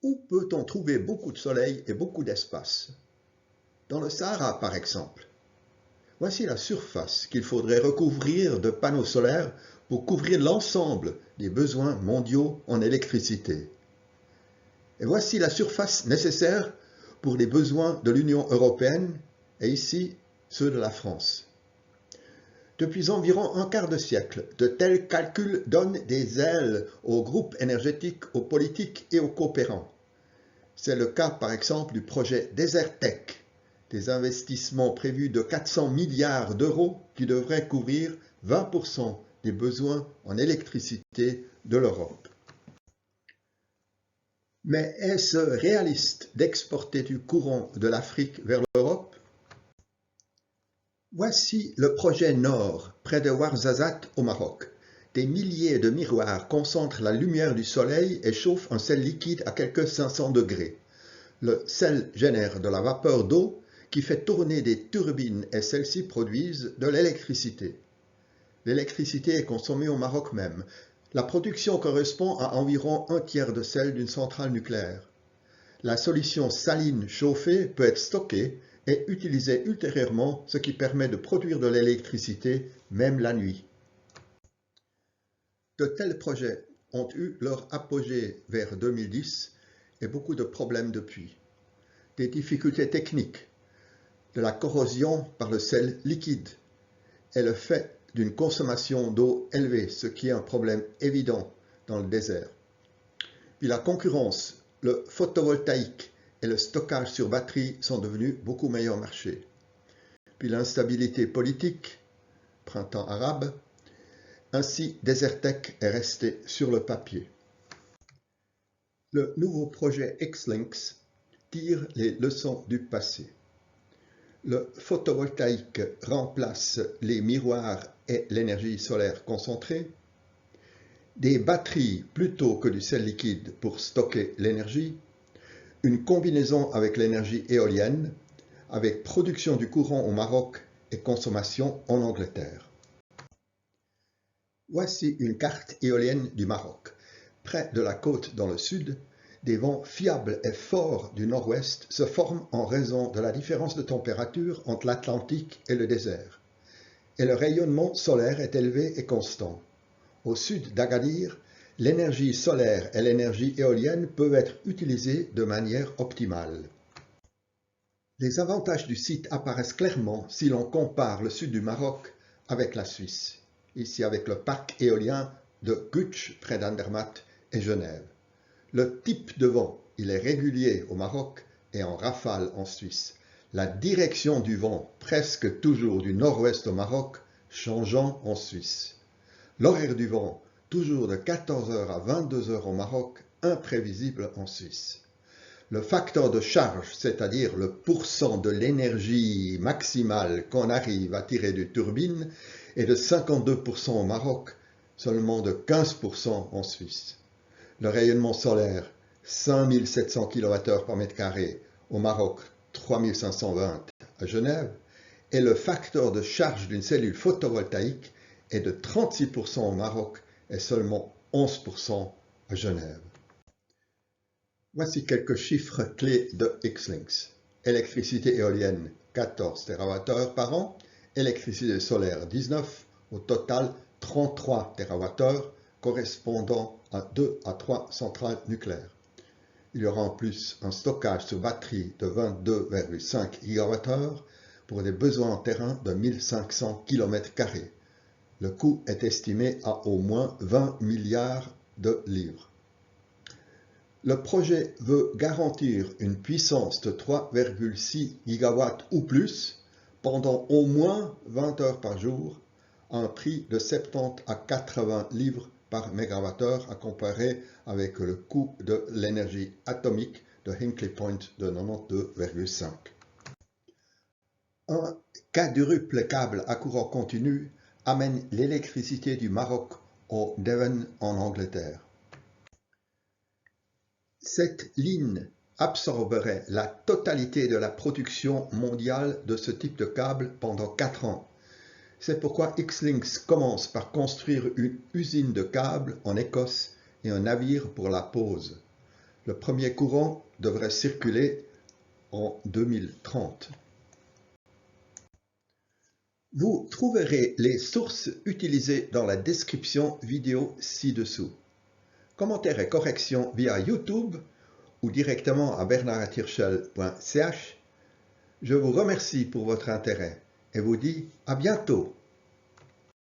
Où peut-on trouver beaucoup de soleil et beaucoup d'espace? Dans le Sahara, par exemple. Voici la surface qu'il faudrait recouvrir de panneaux solaires pour couvrir l'ensemble des besoins mondiaux en électricité. Et voici la surface nécessaire pour les besoins de l'Union européenne et ici ceux de la France. Depuis environ un quart de siècle, de tels calculs donnent des ailes aux groupes énergétiques, aux politiques et aux coopérants. C'est le cas par exemple du projet Desertec, des investissements prévus de 400 milliards d'euros qui devraient couvrir 20% des besoins en électricité de l'Europe. Mais est-ce réaliste d'exporter du courant de l'Afrique vers l'Europe? Voici le projet Nord, près de Ouarzazate au Maroc. Des milliers de miroirs concentrent la lumière du soleil et chauffent un sel liquide à quelques 500 degrés. Le sel génère de la vapeur d'eau qui fait tourner des turbines et celles-ci produisent de l'électricité. L'électricité est consommée au Maroc même. La production correspond à environ un tiers de celle d'une centrale nucléaire. La solution saline chauffée peut être stockée et utilisée ultérieurement, ce qui permet de produire de l'électricité même la nuit. De tels projets ont eu leur apogée vers 2010 et beaucoup de problèmes depuis. Des difficultés techniques, de la corrosion par le sel liquide et le fait d'une consommation d'eau élevée, ce qui est un problème évident dans le désert. Puis la concurrence, le photovoltaïque et le stockage sur batterie sont devenus beaucoup meilleurs marchés. Puis l'instabilité politique, printemps arabe, ainsi Desertec est resté sur le papier. Le nouveau projet Xlinks tire les leçons du passé. Le photovoltaïque remplace les miroirs et l'énergie solaire concentrée, des batteries plutôt que du sel liquide pour stocker l'énergie, une combinaison avec l'énergie éolienne, avec production du courant au Maroc et consommation en Angleterre. Voici une carte éolienne du Maroc. Près de la côte dans le sud, des vents fiables et forts du nord-ouest se forment en raison de la différence de température entre l'Atlantique et le désert. Et le rayonnement solaire est élevé et constant. Au sud d'Agadir, l'énergie solaire et l'énergie éolienne peuvent être utilisées de manière optimale. Les avantages du site apparaissent clairement si l'on compare le sud du Maroc avec la Suisse, ici avec le parc éolien de Gutsch près d'Andermatt et Genève. Le type de vent, il est régulier au Maroc et en rafale en Suisse. La direction du vent, presque toujours du nord-ouest au Maroc, changeant en Suisse. L'horaire du vent, toujours de 14h à 22h au Maroc, imprévisible en Suisse. Le facteur de charge, c'est-à-dire le pourcent de l'énergie maximale qu'on arrive à tirer des turbines, est de 52% au Maroc, seulement de 15% en Suisse. Le rayonnement solaire, 5700 kWh par mètre carré, au Maroc 3520 à Genève, et le facteur de charge d'une cellule photovoltaïque est de 36% au Maroc et seulement 11% à Genève. Voici quelques chiffres clés de Xlinks. Électricité éolienne 14 TWh par an, électricité solaire 19, au total 33 TWh, correspondant à 2 à 3 centrales nucléaires. Il y aura en plus un stockage sur batterie de 22,5 GWh pour des besoins en terrain de 1500 km². Le coût est estimé à au moins 20 milliards de livres. Le projet veut garantir une puissance de 3,6 GW ou plus pendant au moins 20 heures par jour à un prix de 70 à 80 livres par mégawattheure à comparer avec le coût de l'énergie atomique de Hinkley Point de 92,5. Un quadruple câble à courant continu amène l'électricité du Maroc au Devon en Angleterre. Cette ligne absorberait la totalité de la production mondiale de ce type de câble pendant 4 ans. C'est pourquoi Xlinks commence par construire une usine de câbles en Écosse et un navire pour la pose. Le premier courant devrait circuler en 2030. Vous trouverez les sources utilisées dans la description vidéo ci-dessous. Commentaires et corrections via YouTube ou directement à bernardatirschel.ch. Je vous remercie pour votre intérêt et vous dis à bientôt.